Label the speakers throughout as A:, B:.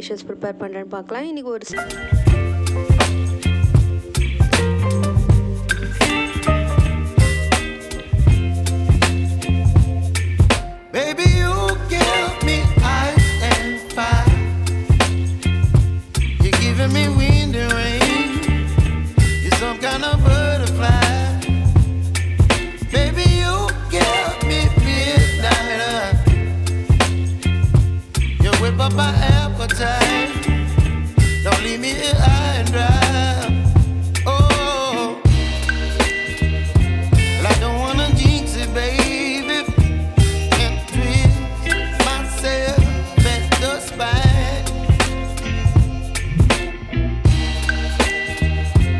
A: Dishes prepare பண்ணுறேன்னு பார்க்கலாம். இன்றைக்கி ஒரு
B: my appetite. Don't leave me here high and dry. Oh, well, I don't wanna jinx it, baby, and twist myself at the spine.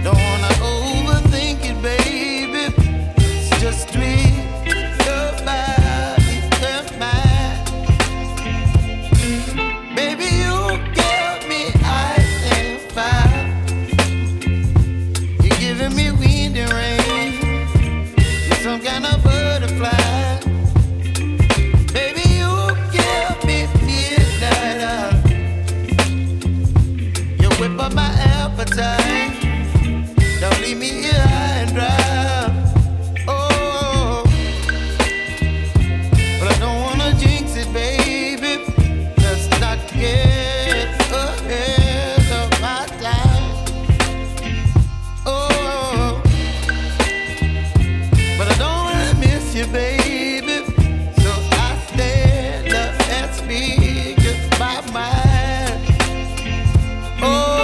B: Don't wanna overthink it, baby. It's just twist your body and mine. Baby, you give me ice and fire. You're giving me wind and rain. You're some kind of butterfly. Baby, you give me midnight. You whip up my appetite. Don't leave me here high and dry. Oh, but I don't wanna jinx it, baby. Not get ahead of my time. Oh, but I don't wanna miss you, baby. So I stand up and speak just my mind. Oh.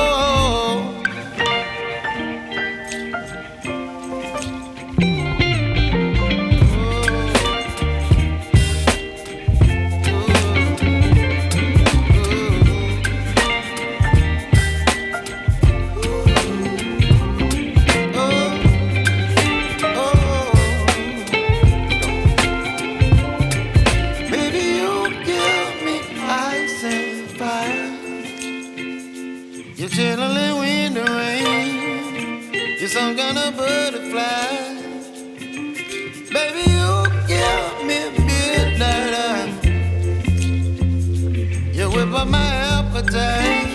B: You're chilling wind and rain. You're some kind of butterfly. Baby, you give me midnight. You whip up my appetite.